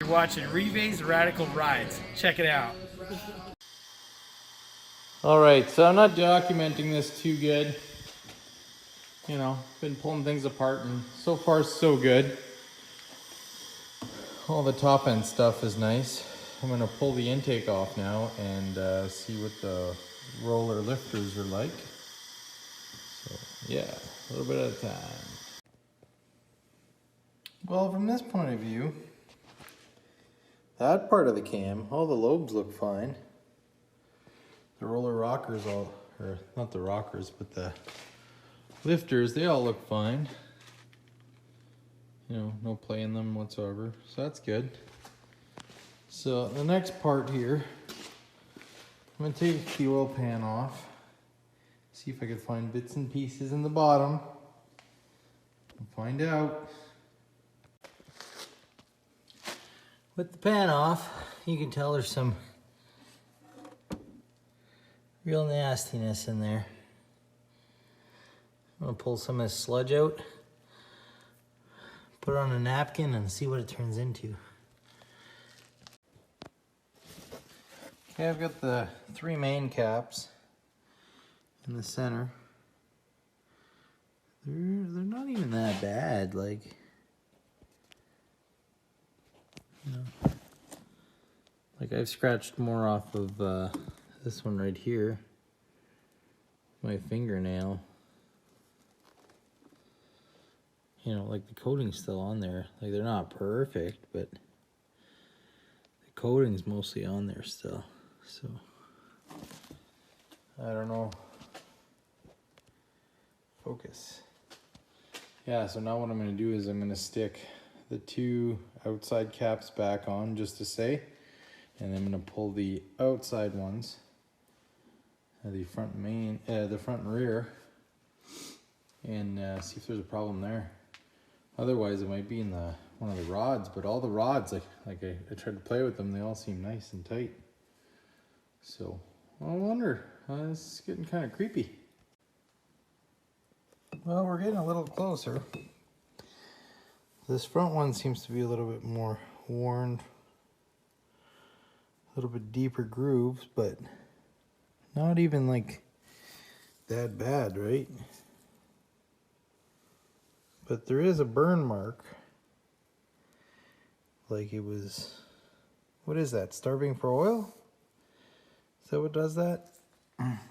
You're watching Rebay's Radical Rides. Check it out. Alright, so I'm not documenting this too good. You know, been pulling things apart and so far so good. All the top end stuff is nice. I'm gonna pull the intake off now and see what the roller lifters are like. So yeah, a little bit at a time. Well, from this point of view, that part of the cam, all the lobes look fine. The roller rockers all, or not the rockers, but the lifters, they all look fine. You know, no play in them whatsoever, so that's good. So the next part here, I'm gonna take the oil pan off, see if I can find bits and pieces in the bottom, and find out. With the pan off, you can tell there's some real nastiness in there. I'm gonna pull some of this sludge out, put it on a napkin and see what it turns into. Okay, I've got the 3 main caps in the center. They're not even that bad, like, you know. Like I've scratched more off of this one right here, my fingernail. You know, like the coating's still on there. Like they're not perfect, but the coating's mostly on there still. So, I don't know. Focus. Yeah, so now what I'm gonna do is I'm gonna stick the 2 outside caps back on just to say, and I'm gonna pull the outside ones, the front and rear, and see if there's a problem there. Otherwise, it might be in one of the rods, but all the rods, like I tried to play with them, they all seem nice and tight. So, I wonder, this is getting kind of creepy. Well, we're getting a little closer. This front one seems to be a little bit more worn, a little bit deeper grooves, but not even like that bad, right? But there is a burn mark, like it was, what is that, starving for oil? Is that what does that?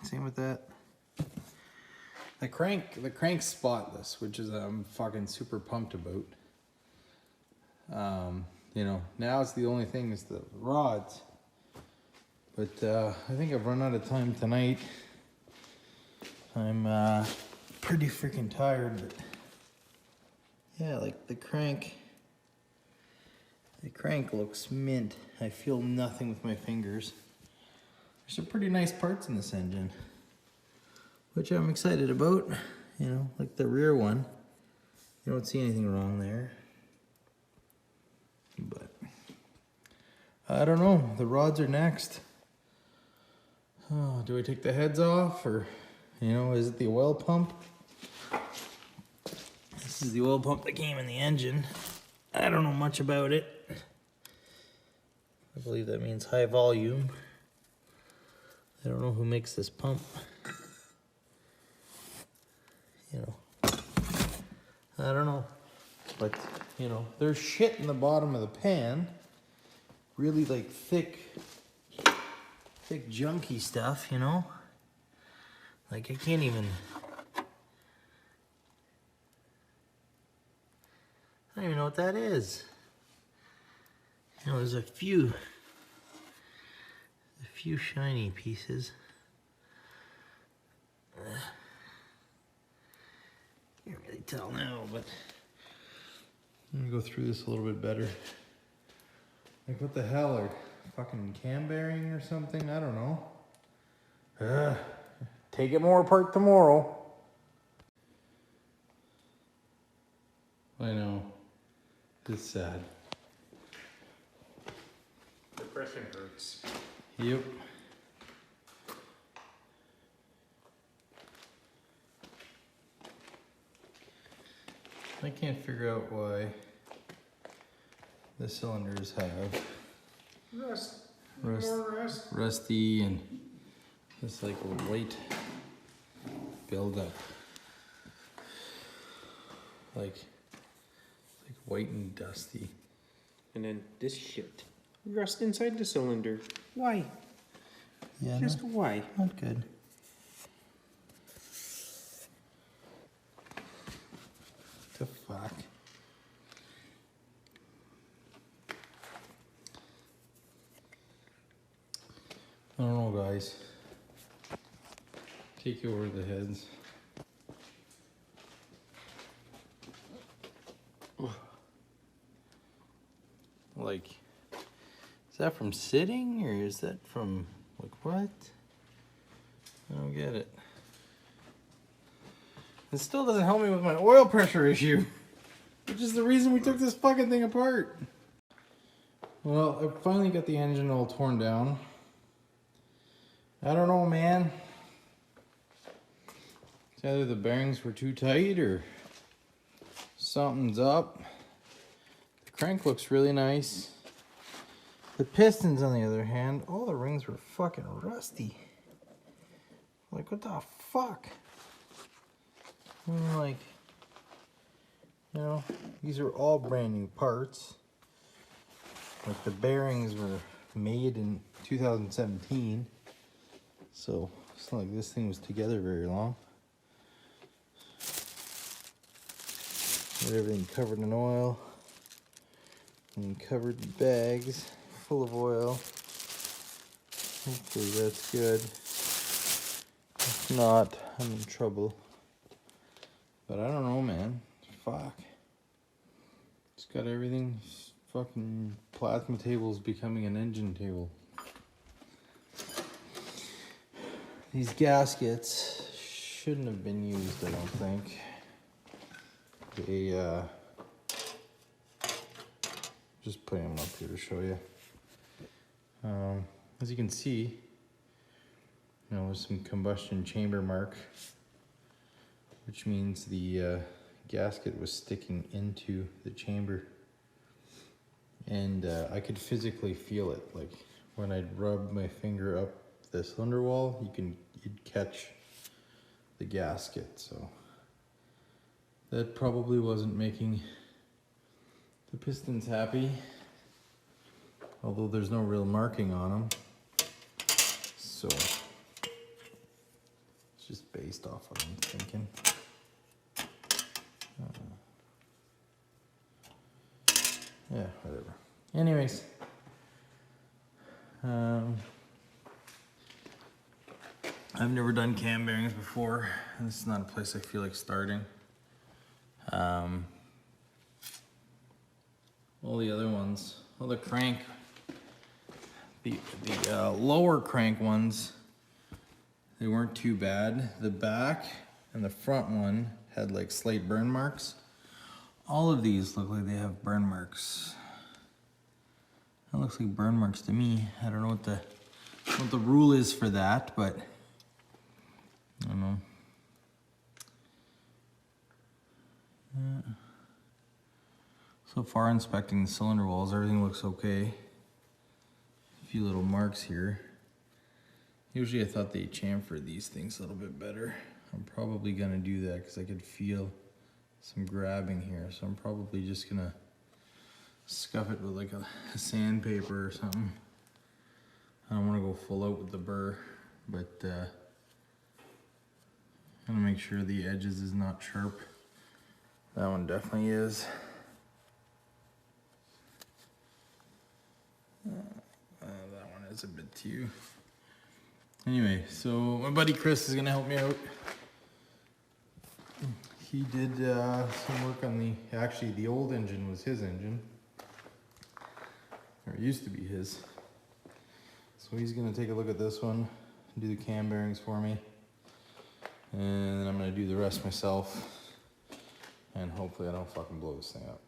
Same with that. The crank's spotless, which is I'm fucking super pumped about. You know, now it's the only thing is the rods. But I think I've run out of time tonight. I'm pretty freaking tired, but yeah, like the crank looks mint. I feel nothing with my fingers. There's some pretty nice parts in this engine, which I'm excited about. You know, like the rear one. You don't see anything wrong there. But I don't know, the rods are next. Oh, do I take the heads off, or, you know, is it the oil pump? This is the oil pump that came in the engine. I don't know much about it. I believe that means high volume. I don't know who makes this pump. You know, I don't know. But, you know, there's shit in the bottom of the pan. Really like thick junky stuff, you know? Like I can't even, I don't even know what that is. You know, there's a few shiny pieces. Can't really tell now, but I'm gonna go through this a little bit better. Like what the hell, are fucking cam bearing or something? I don't know. Take it more apart tomorrow. I know. It's sad. Depression hurts. Yep. I can't figure out why the cylinders have Rust. Rust. More rust. rusty and this like a white buildup. Like white and dusty. And then this shit. Rust inside the cylinder. Why? Yeah, Just why? not good. The fuck? I don't know, guys. Take you over the heads. Like, is that from sitting or is that from, like, what? I don't get it. It still doesn't help me with my oil pressure issue, which is the reason we took this fucking thing apart. Well, I finally got the engine all torn down. I don't know, man. It's either the bearings were too tight or something's up. The crank looks really nice. The pistons, on the other hand, all the rings were fucking rusty. Like, what the fuck? I mean, like, you know, these are all brand new parts. Like, the bearings were made in 2017. So, it's not like this thing was together very long. Got everything covered in oil. And covered in bags full of oil. Hopefully that's good. If not, I'm in trouble. But I don't know, man. Fuck. It's got everything. Fucking plasma table's becoming an engine table. These gaskets shouldn't have been used, I don't think. They, just putting them up here to show you. As you can see, you know, there's some combustion chamber mark, which means the gasket was sticking into the chamber. And I could physically feel it. Like when I'd rub my finger up the cylinder wall, you'd catch the gasket. So that probably wasn't making the pistons happy, although there's no real marking on them. So it's just based off what I'm thinking. Yeah, whatever. Anyways, I've never done cam bearings before, and this is not a place I feel like starting. All the other ones, well, the crank, the lower crank ones, they weren't too bad. The back and the front one had like slight burn marks. All of these look like they have burn marks. That looks like burn marks to me. I don't know what the rule is for that, but I don't know. So far, inspecting the cylinder walls, everything looks okay. A few little marks here. Usually I thought they chamfered these things a little bit better. I'm probably gonna do that because I could feel some grabbing here. So I'm probably just gonna scuff it with like a sandpaper or something. I don't wanna go full out with the burr, but I'm gonna make sure the edges is not sharp. That one definitely is. That one is a bit too. Anyway, so my buddy Chris is gonna help me out. He did some work on actually the old engine was his engine. Or it used to be his. So he's gonna take a look at this one, do the cam bearings for me. And then I'm gonna do the rest myself. And hopefully I don't fucking blow this thing up.